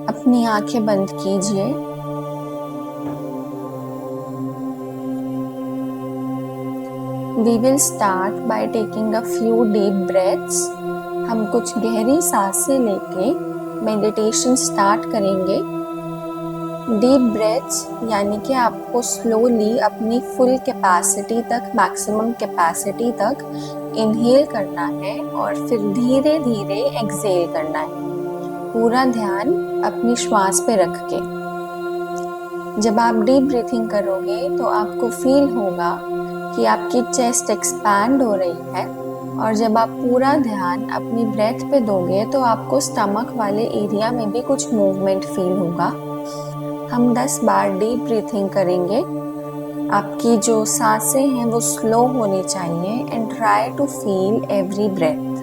अपनी आंखें बंद कीजिए। We will start by taking a few deep breaths. हम कुछ गहरी सांसें लेके मेडिटेशन स्टार्ट करेंगे। डीप ब्रेथ्स यानी कि आपको स्लोली अपनी फुल कैपेसिटी तक, मैक्सिमम कैपेसिटी तक इनहेल करना है और फिर धीरे धीरे एक्सहेल करना है, पूरा ध्यान अपनी श्वास पे रख के। जब आप डीप ब्रीथिंग करोगे तो आपको फील होगा कि आपकी चेस्ट एक्सपैंड हो रही है, और जब आप पूरा ध्यान अपनी ब्रेथ पे दोगे तो आपको स्टमक वाले एरिया में भी कुछ मूवमेंट फील होगा। हम 10 बार डीप ब्रीथिंग करेंगे। आपकी जो सांसें हैं वो स्लो होनी चाहिए and try to feel every breath.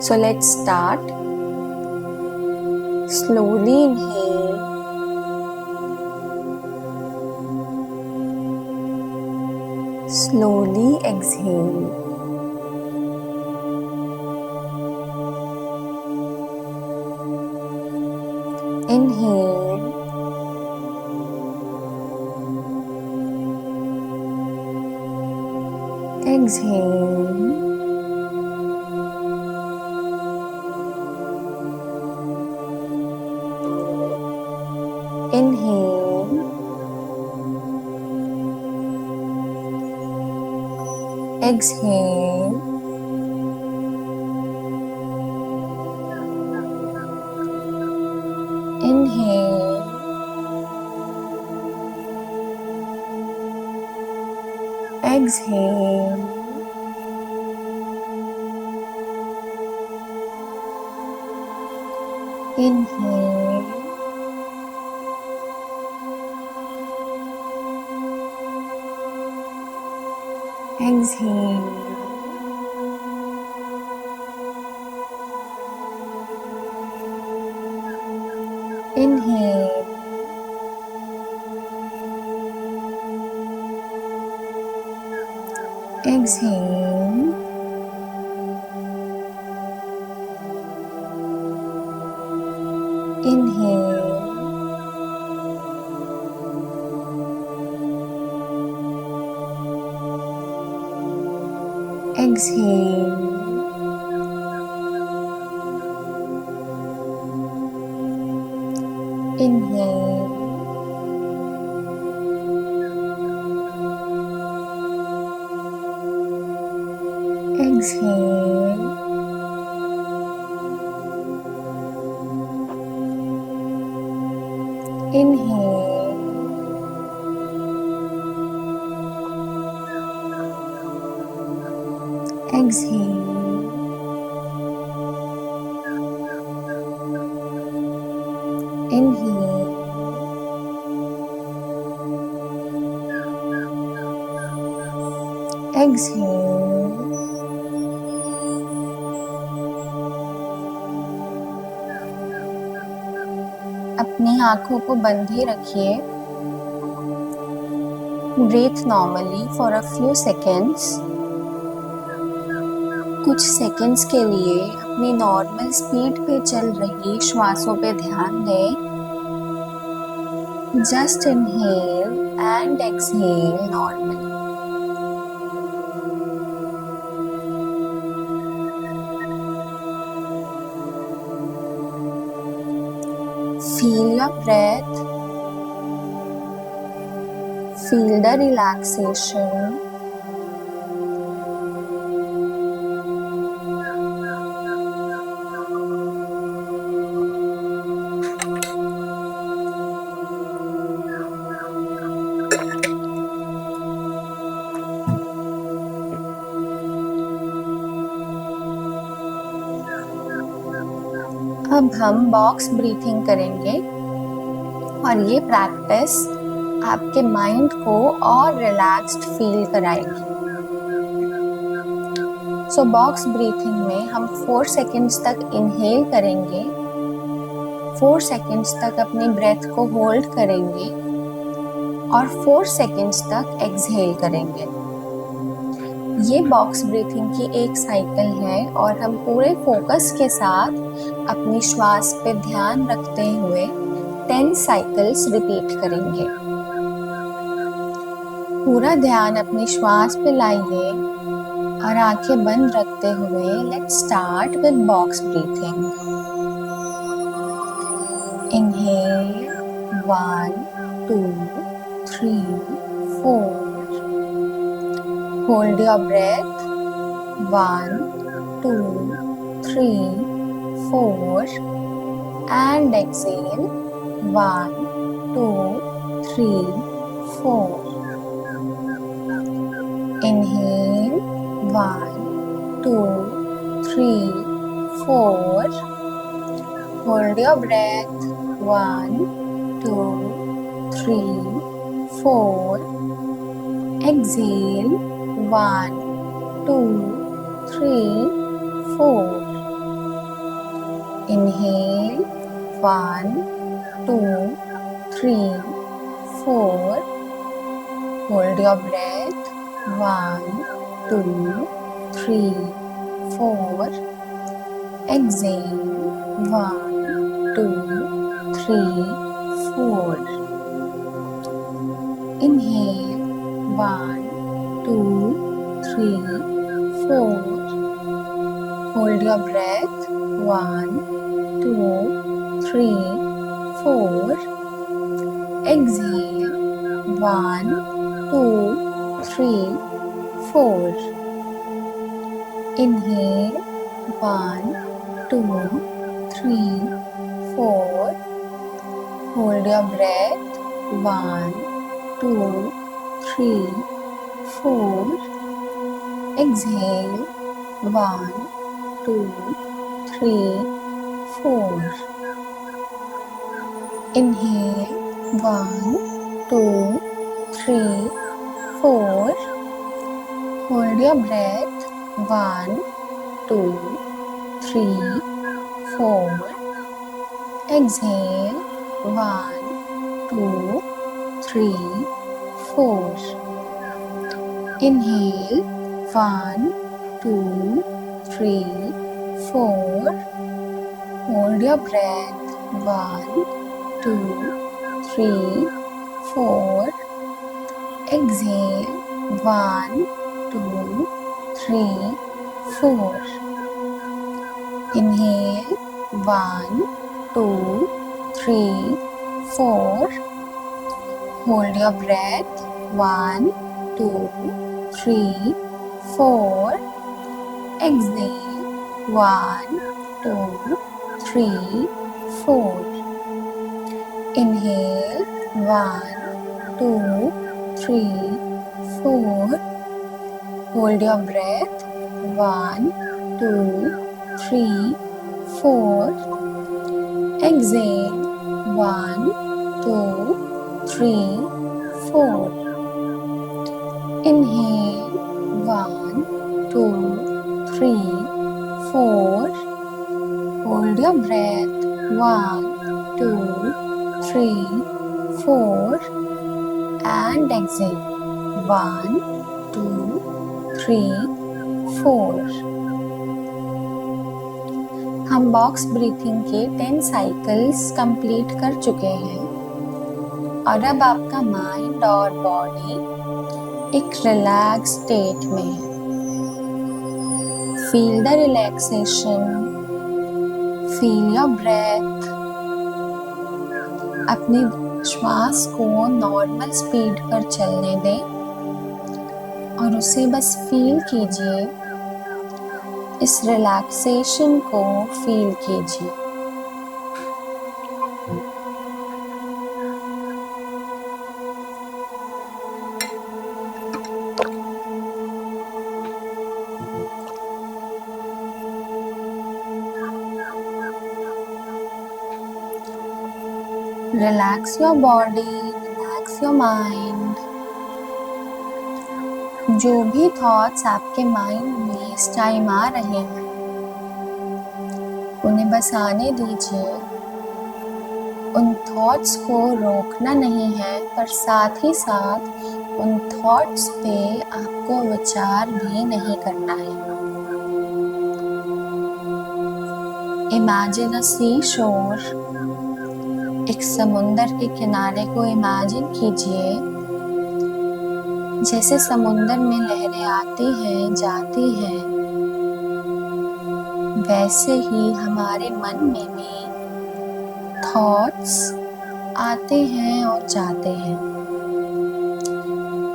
So let's start. Slowly inhale, slowly exhale. Inhale, exhale, inhale, exhale, inhale, exhale, inhale, exhale, inhale, exhale, inhale, exhale, inhale, exhale, inhale, exhale, inhale, exhale, अपनी आंखों को बंद ही रखिए। Breathe normally for a few seconds. कुछ seconds के लिए अपनी नॉर्मल स्पीड पे चल रही श्वासों पे ध्यान दें। Just inhale and exhale normally. Feel your breath, feel the relaxation. अब हम बॉक्स ब्रीथिंग करेंगे और ये प्रैक्टिस आपके माइंड को और रिलैक्स्ड फील कराएगी। सो बॉक्स ब्रीथिंग में हम 4 सेकेंड्स तक इनहेल करेंगे, 4 सेकेंड्स तक अपनी ब्रेथ को होल्ड करेंगे और 4 सेकेंड्स तक एक्सहेल करेंगे। ये बॉक्स ब्रीथिंग की एक साइकिल है और हम पूरे फोकस के साथ अपनी श्वास पे ध्यान रखते हुए 10 साइकिल्स रिपीट करेंगे। पूरा ध्यान अपनी श्वास पे लाइए और आंखें बंद रखते हुए let's start with box breathing. Inhale 1 2 3 4। Hold your breath 1 2 3 4 and exhale 1 2 3 4. Inhale 1 2 3 4. Hold your breath 1 2 3 4. Exhale 1 2 3 4. Inhale 1 2 3 4. Hold your breath 1 2 3 4. Exhale 1 2 3 4. Inhale 1 2 3 4. Hold your breath 1 2 3 4. Exhale 1 2 3 4. Inhale 1 2 3 4. Hold your breath 1 2 3 4. Exhale 1 2 3 4. Inhale 1 2 3 4. Hold your breath 1 2 3 4. Exhale 1 2 3 4. Inhale 1 2 3 4. Hold your breath 1 2 3 4. Exhale 1 2 3 4. Inhale 1 2 3 4. Hold your breath 1 2 3 4. Exhale 1 2 3 4. Inhale 1 2 3 4. Hold your breath 1 2 3 4. Exhale 1 2 3 4. Inhale 1 2 3 4. Hold your breath 1 2 3 4. And exhale 1 2 3 4. हम box breathing के 10 cycles complete कर चुके हैं और अब आपका mind और body एक रिलैक्स स्टेट में है। Feel the relaxation, feel your breath. अपनी श्वास को नॉर्मल स्पीड पर चलने दें और उसे बस फील कीजिए, इस रिलैक्सेशन को फील कीजिए। Relax your body, relax your mind. जो भी थॉट्स आपके माइंड में इस टाइम आ रहे हैं उन्हें बस आने दीजिए। उन थॉट्स को रोकना नहीं है, पर साथ ही साथ उन थॉट्स पे आपको विचार भी नहीं करना है। इमेजिन अ सी शोर, एक समुंदर के किनारे को इमेजिन कीजिए। जैसे समुंदर में लहरें आती हैं जाती हैं, वैसे ही हमारे मन में भी थॉट्स आते हैं और जाते हैं।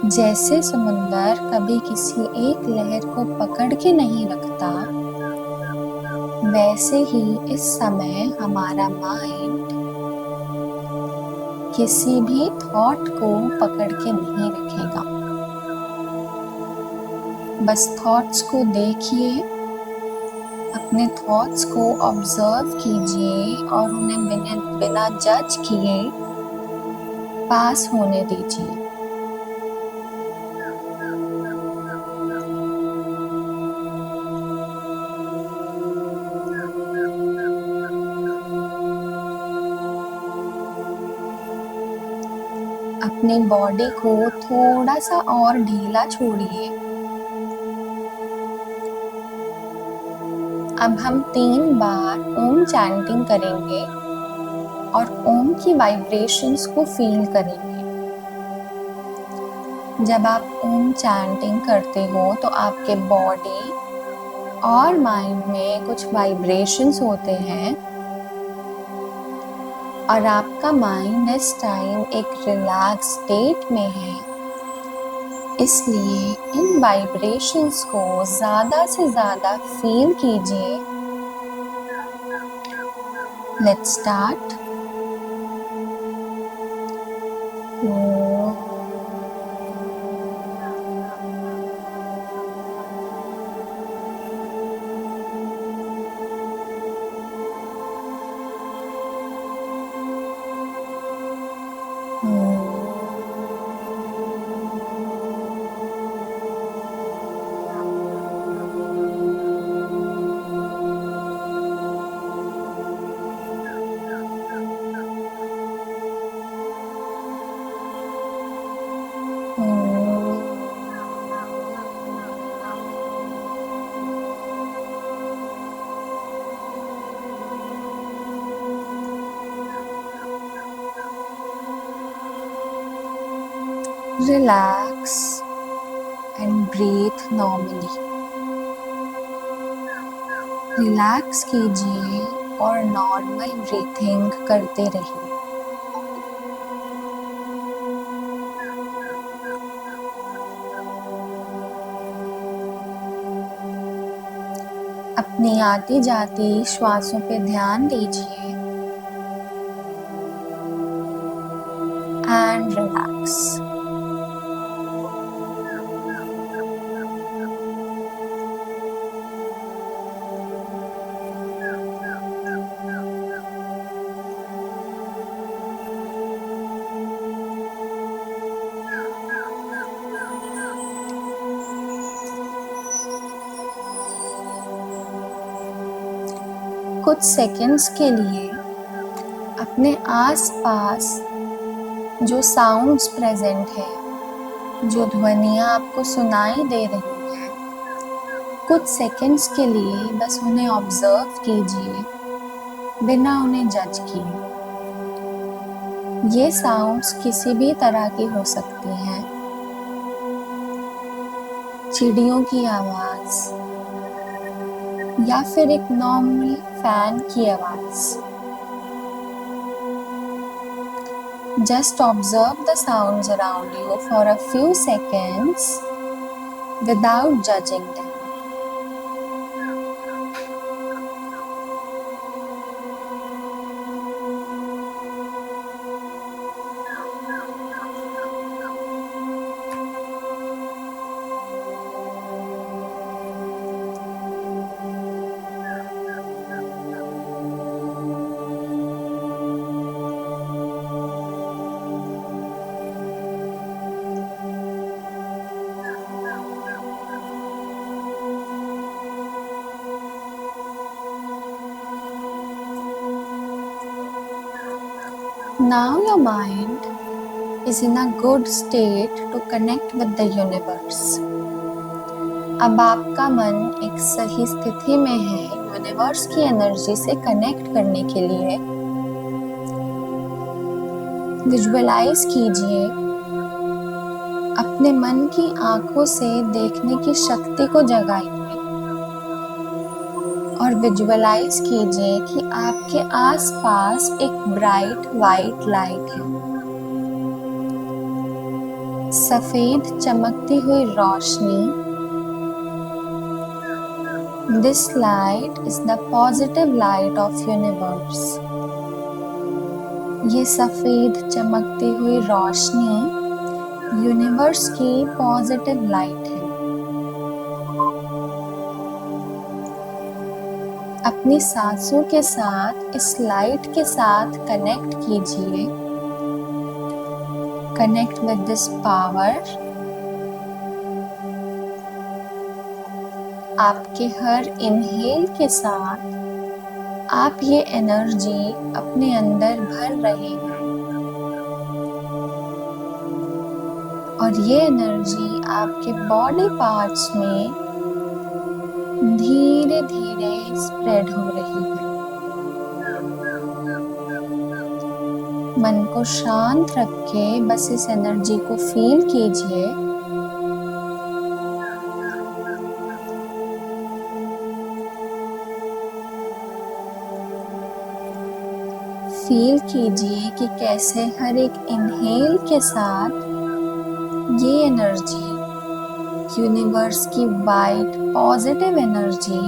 जैसे समुंदर कभी किसी एक लहर को पकड़ के नहीं रखता, वैसे ही इस समय हमारा माइंड किसी भी थॉट को पकड़ के नहीं रखेगा। बस थॉट्स को देखिए, अपने थॉट्स को ऑब्जर्व कीजिए और उन्हें बिना जज किए पास होने दीजिए। अपनी बॉडी को थोड़ा सा और ढीला छोड़िए। अब हम 3 बार ओम चैंटिंग करेंगे और ओम की वाइब्रेशंस को फील करेंगे। जब आप ओम चैंटिंग करते हो तो आपके बॉडी और माइंड में कुछ वाइब्रेशंस होते हैं और आपका माइंड इस टाइम एक रिलैक्स स्टेट में है। इसलिए इन वाइब्रेशंस को ज़्यादा से ज़्यादा फील कीजिए। Let's start. Relax and breathe normally. Relax कीजिए और नॉर्मल ब्रीथिंग करते रहिए। अपनी आती जाती श्वासों पे ध्यान दीजिए एंड रिलैक्स। कुछ सेकंड्स के लिए अपने आसपास जो साउंड्स प्रेजेंट है, जो ध्वनियाँ आपको सुनाई दे रही हैं, कुछ सेकंड्स के लिए बस उन्हें ऑब्जर्व कीजिए बिना उन्हें जज किए। ये साउंड्स किसी भी तरह की हो सकती हैं। चिड़ियों की आवाज़ या फिर एक नॉर्मल फैन की आवाज़। Just observe the sounds around you for a few seconds without judging them. Now your mind is in a good state to connect with the universe. अब आपका मन एक सही स्थिति में है यूनिवर्स की एनर्जी से कनेक्ट करने के लिए। विजुअलाइज कीजिए, अपने मन की आंखों से देखने की शक्ति को जगाइए और विजुअलाइज कीजिए कि आपके आसपास एक ब्राइट वाइट लाइट है, सफेद चमकती हुई रोशनी। This light is the positive light of universe. ये सफेद चमकती हुई रोशनी यूनिवर्स की पॉजिटिव लाइट है। अपनी सांसों के साथ इस लाइट के साथ कनेक्ट कीजिए। Connect with this power. आपके हर इनहेल के साथ आप ये एनर्जी अपने अंदर भर रहे हैं और ये एनर्जी आपके बॉडी पार्ट्स में धीरे धीरे स्प्रेड हो रही है। मन को शांत रख के बस इस एनर्जी को फील कीजिए। फील कीजिए कि कैसे हर एक इनहेल के साथ ये एनर्जी, यूनिवर्स की वाइट पॉजिटिव एनर्जी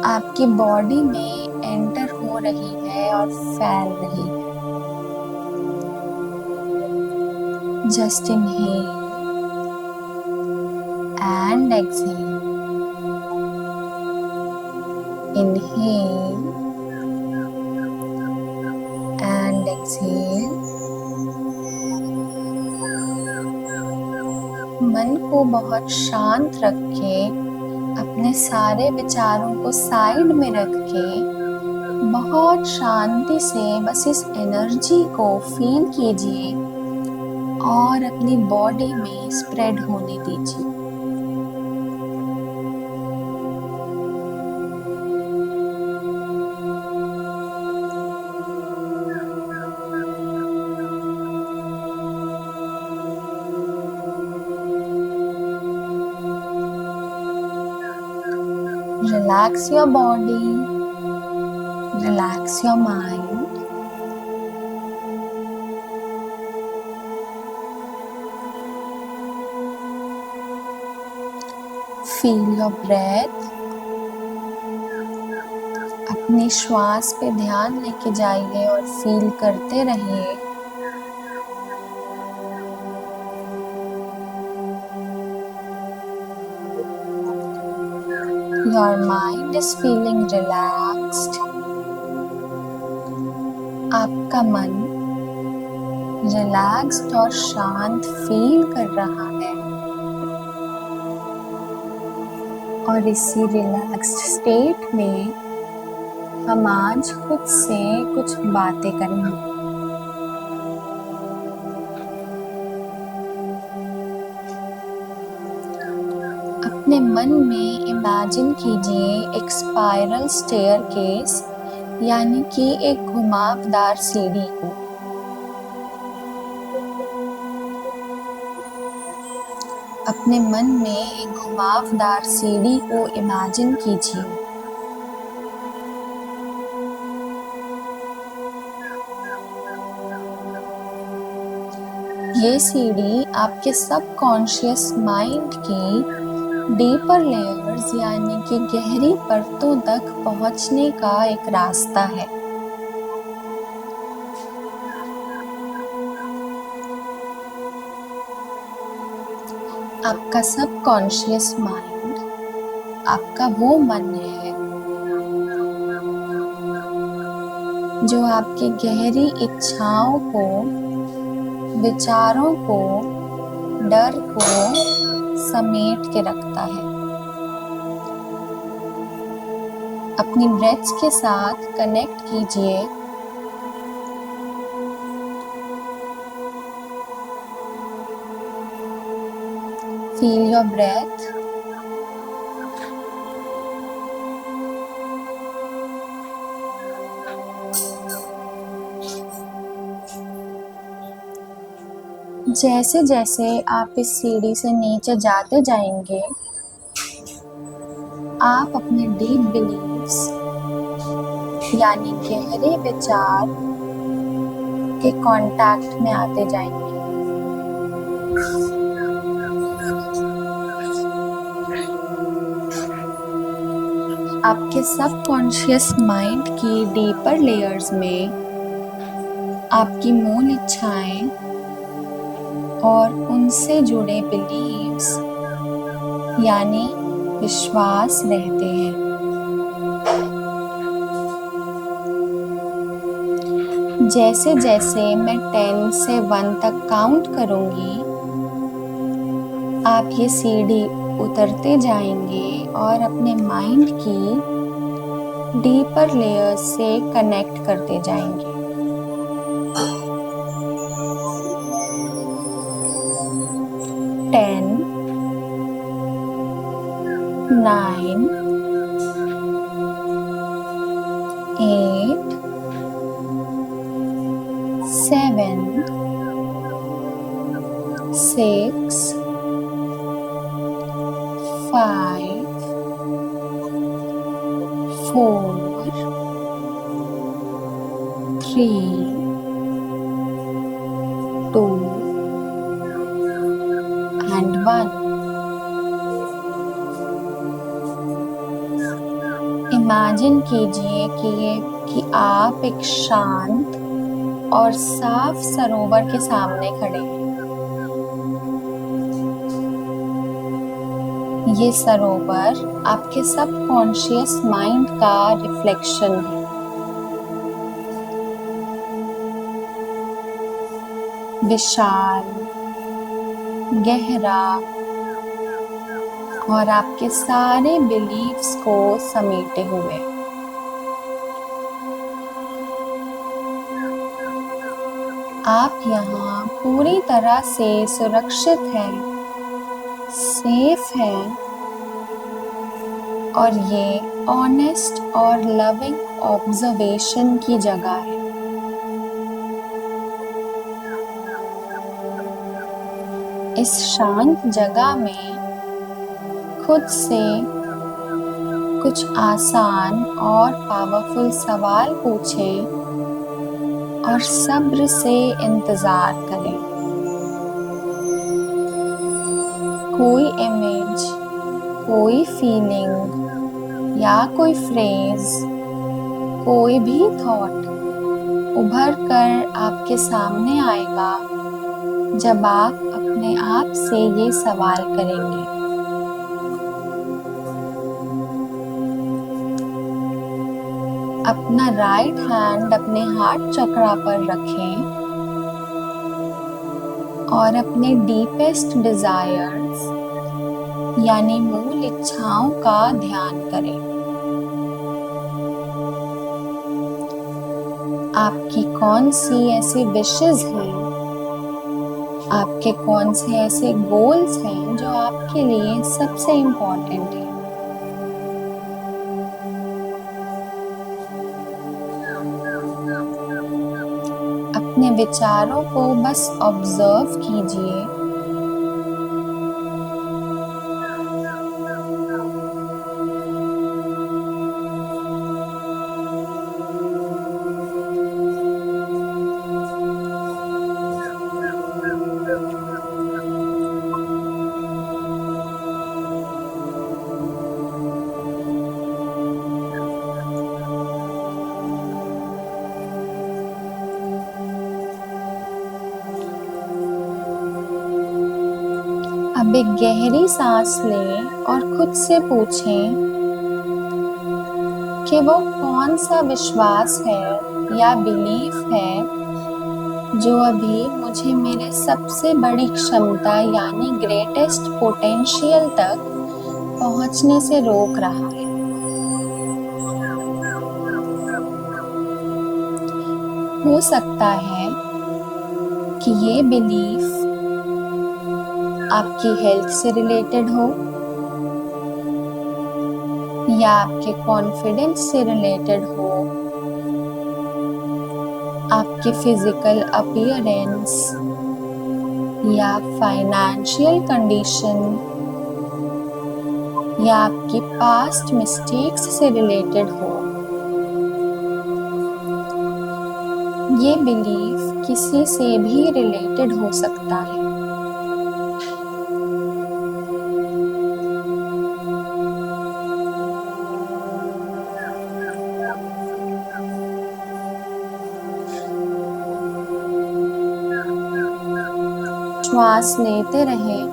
आपकी बॉडी में एंटर हो रही है और फैल रही है। Just inhale and exhale. Inhale and exhale। मन को बहुत शांत रख के, अपने सारे विचारों को साइड में रख के बहुत शांति से बस इस एनर्जी को फील कीजिए और अपनी बॉडी में स्प्रेड होने दीजिए। Relax your body, relax your mind. Feel your breath. अपनी श्वास पे ध्यान लेके जाइए और फील करते रहिए। Your mind is feeling relaxed. आपका मन रिलैक्स्ड और शांत फील कर रहा है और इसी रिलैक्स्ड स्टेट में हम आज खुद से कुछ बातें करेंगे। अपने मन में इमेजिन कीजिए एक स्पाइरल स्टेयरकेस, यानी कि एक घुमावदार सीढ़ी को। अपने मन में एक घुमावदार सीढ़ी को इमेजिन कीजिए। ये सीढ़ी आपके सबकॉन्शियस माइंड की डीपर लेयर्स यानी कि गहरी परतों तक पहुंचने का एक रास्ता है। आपका सबकॉन्शियस माइंड आपका वो मन है जो आपकी गहरी इच्छाओं को, विचारों को, डर को समेट के रखता है। अपनी ब्रेथ्स के साथ कनेक्ट कीजिए Feel your breath. जैसे जैसे आप इस सीढ़ी से नीचे जाते जाएंगे, आप अपने डीप बिलीव्स यानी गहरे विचार के कांटेक्ट में आते जाएंगे। आपके सबकॉन्शियस माइंड की डीपर लेयर्स में आपकी मूल इच्छाएं और उनसे जुड़े बिलीव्स यानी विश्वास रहते हैं। जैसे जैसे मैं 10 से 1 तक काउंट करूंगी, आप ये सीढ़ी उतरते जाएंगे और अपने माइंड की डीपर लेयर्स से कनेक्ट करते जाएंगे। 10, 9, 8, 7, 6, 5, 4, 3, 2 and 1. इमेजिन कीजिए कि आप एक शांत और साफ सरोवर के सामने खड़े हैं। ये सरोवर आपके सबकॉन्शियस माइंड का रिफ्लेक्शन है। विशाल, गहरा और आपके सारे बिलीव्स को समेटे हुए। आप यहाँ पूरी तरह से सुरक्षित हैं, सेफ हैं और ये ऑनेस्ट और लविंग ऑब्जर्वेशन की जगह है। इस शांत जगह में खुद से कुछ आसान और पावरफुल सवाल पूछें और सब्र से इंतजार करें। कोई इमेज, कोई फीलिंग या कोई फ्रेज, कोई भी थॉट उभर कर आपके सामने आएगा जब आप अपने आप से ये सवाल करेंगे। अपना राइट हैंड अपने हार्ट चक्रा पर रखें और अपने डीपेस्ट डिजायर्स यानी मूल इच्छाओं का ध्यान करें। आपकी कौन सी ऐसी विशेस हैं, आपके कौन से ऐसे गोल्स हैं जो आपके लिए सबसे इम्पोर्टेंट हैं। अपने विचारों को बस ऑब्जर्व कीजिए। अब एक गहरी सांस लें और खुद से पूछें कि वो कौन सा विश्वास है या बिलीफ है जो अभी मुझे मेरे सबसे बड़ी क्षमता यानी ग्रेटेस्ट पोटेंशियल तक पहुंचने से रोक रहा है। हो सकता है कि ये बिलीफ आपकी हेल्थ से रिलेटेड हो या आपके कॉन्फिडेंस से रिलेटेड हो, आपके फिजिकल अपीयरेंस या फाइनेंशियल कंडीशन या आपकी पास्ट मिस्टेक्स से रिलेटेड हो, ये बिलीफ किसी से भी रिलेटेड हो सकता है। श्वास लेते रहें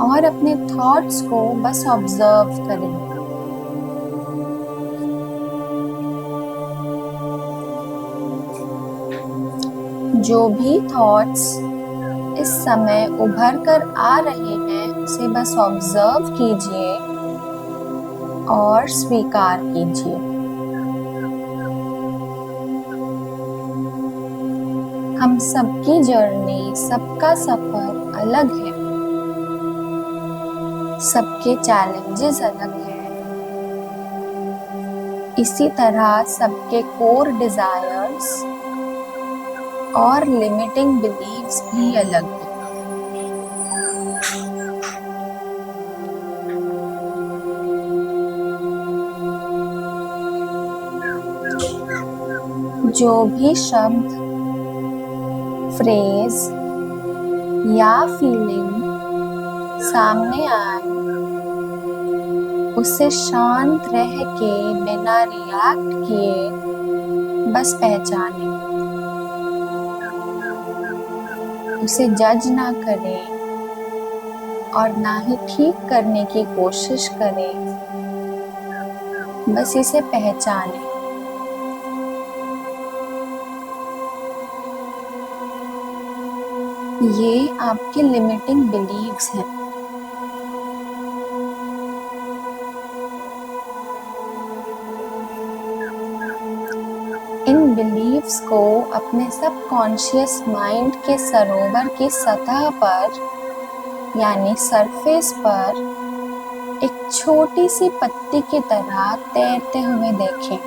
और अपने थॉट्स को बस ऑब्जर्व करें। जो भी थॉट्स इस समय उभर कर आ रहे हैं उसे बस ऑब्जर्व कीजिए और स्वीकार कीजिए। हम सबकी जर्नी, सबका सफर अलग है, सबके चैलेंजेस अलग हैं। इसी तरह सबके कोर डिजायर्स और लिमिटिंग बिलीव्स भी अलग हैं। जो भी शब्द, फ्रेज या फीलिंग सामने आए उसे शांत रह के बिना रिएक्ट किए बस पहचानें। उसे जज ना करें और ना ही ठीक करने की कोशिश करें, बस इसे पहचानें। ये आपके लिमिटिंग बिलीव्स हैं। इन बिलीव्स को अपने सबकॉन्शियस माइंड के सरोवर की सतह पर यानी सरफेस पर एक छोटी सी पत्ती की तरह तैरते हुए देखें।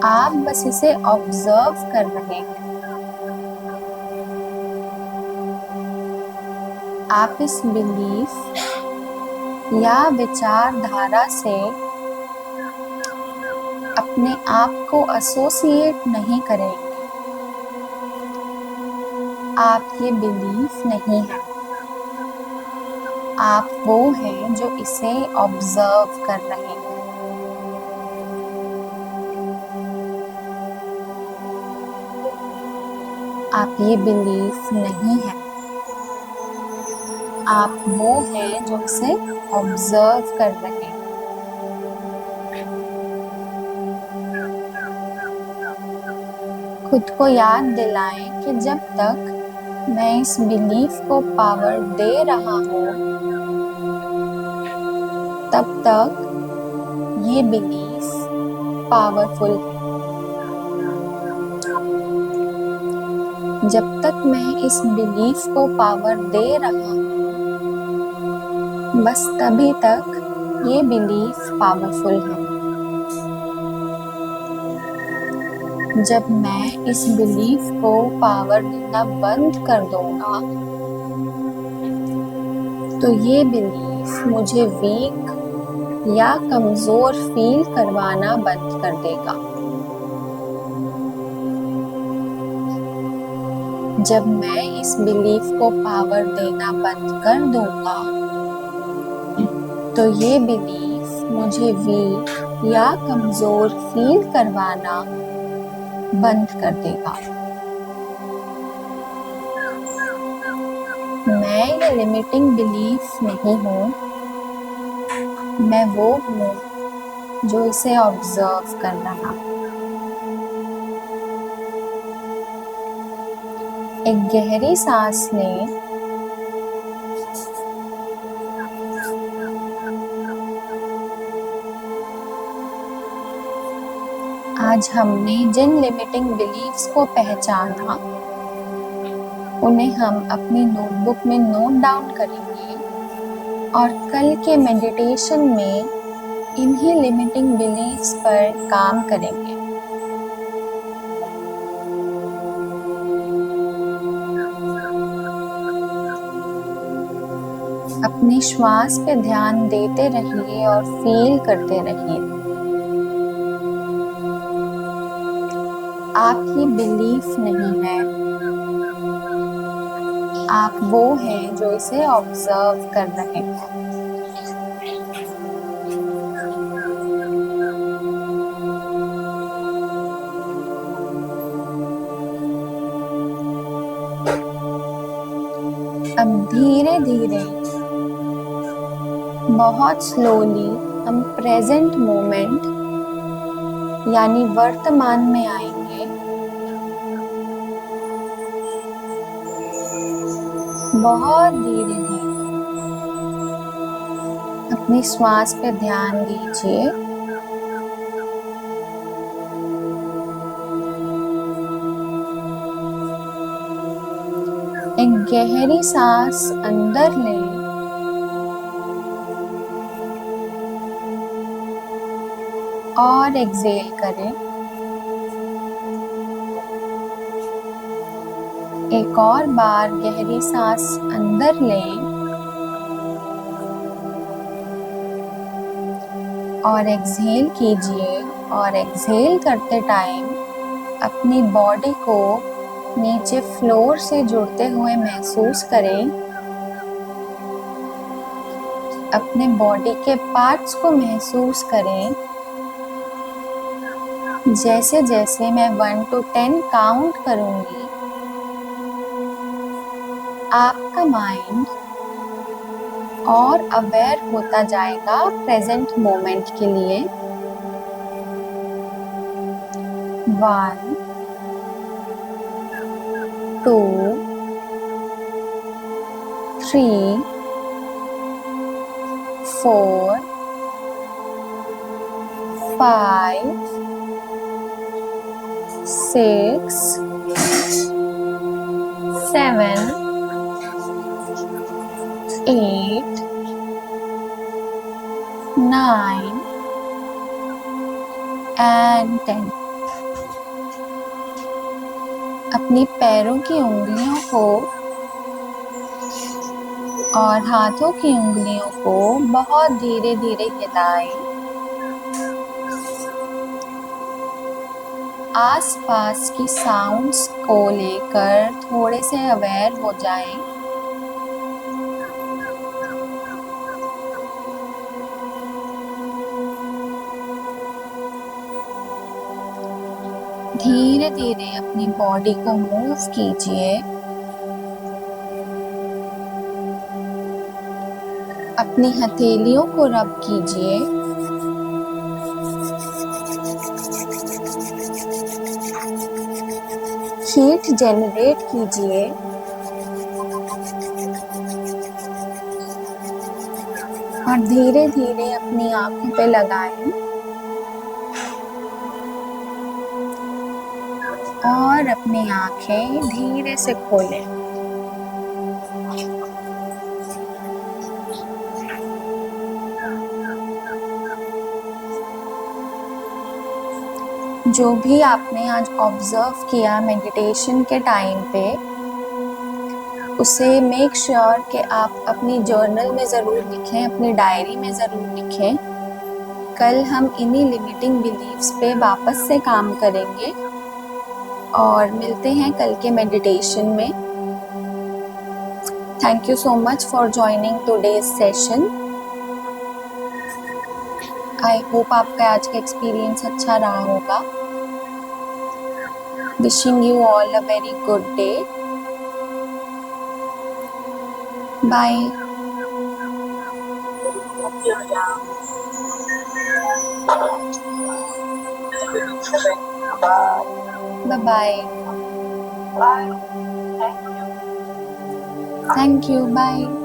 आप बस इसे ऑब्जर्व कर रहे हैं। आप इस बिलीफ या विचारधारा से अपने आप को एसोसिएट नहीं करेंगे। आप ये बिलीफ नहीं है, आप वो हैं जो इसे ऑब्जर्व कर रहे हैं। आप ये बिलीफ नहीं है, आप वो हैं जो इसे ऑब्जर्व कर रहे हैं। खुद को याद दिलाएं कि जब तक मैं इस बिलीफ को पावर दे रहा हूँ तब तक ये बिलीफ पावरफुल है। जब तक मैं इस बिलीफ को पावर दे रहा हूँ बस तभी तक ये बिलीफ पावरफुल है। जब मैं इस बिलीफ को पावर देना बंद कर दूंगा तो ये बिलीफ मुझे वीक या कमजोर फील करवाना बंद कर देगा। जब मैं इस बिलीफ को पावर देना बंद कर दूंगा तो ये बिलीफ मुझे वीक या कमजोर फील करवाना बंद कर देगा। मैं ये लिमिटिंग बिलीफ नहीं हूँ, मैं वो हूँ जो इसे ऑब्जर्व कर रहा। एक गहरी सांस लें। आज हमने जिन लिमिटिंग बिलीफ्स को पहचाना उन्हें हम अपनी नोटबुक में नोट डाउन करेंगे और कल के मेडिटेशन में इन्हीं लिमिटिंग बिलीफ्स पर काम करेंगे। अपने श्वास पे ध्यान देते रहिए और फील करते रहिए। आप ये बिलीफ नहीं है, आप वो हैं जो इसे ऑब्जर्व कर रहे हैं। अब धीरे धीरे बहुत स्लोली हम प्रेजेंट मोमेंट यानी वर्तमान में आएंगे। बहुत धीरे धीरे अपनी श्वास पे ध्यान दीजिए। एक गहरी सांस अंदर लें और एक्सहेल करें। एक और बार गहरी सांस अंदर लें और एक्सहेल कीजिए। और एक्सहेल करते टाइम अपनी बॉडी को नीचे फ्लोर से जुड़ते हुए महसूस करें। अपने बॉडी के पार्ट्स को महसूस करें। जैसे जैसे मैं 1 to 10 काउंट करूंगी, आपका माइंड और अवेयर होता जाएगा प्रेजेंट मोमेंट के लिए। 1 2 3 4 5 6 7 8 9 and 10। अपनी पैरों की उंगलियों को और हाथों की उंगलियों को बहुत धीरे धीरे हिलाएं। आसपास की साउंड्स को लेकर थोड़े से अवेयर हो जाएं। धीरे धीरे अपनी बॉडी को मूव कीजिए। अपनी हथेलियों को रब कीजिए। हीट जनरेट कीजिए। और धीरे धीरे अपनी आंखों पे लगाएं और अपनी आंखें धीरे से खोलें। जो भी आपने आज ऑब्जर्व किया मेडिटेशन के टाइम पे, उसे मेक श्योर कि आप अपनी जर्नल में ज़रूर लिखें, अपनी डायरी में ज़रूर लिखें। कल हम इन्हीं लिमिटिंग बिलीव्स पे वापस से काम करेंगे और मिलते हैं कल के मेडिटेशन में। Thank you so much for joining today's session. I hope आपका आज का एक्सपीरियंस अच्छा रहा होगा। Wishing you all a very good day. Bye. Bye bye. Thank you. Bye.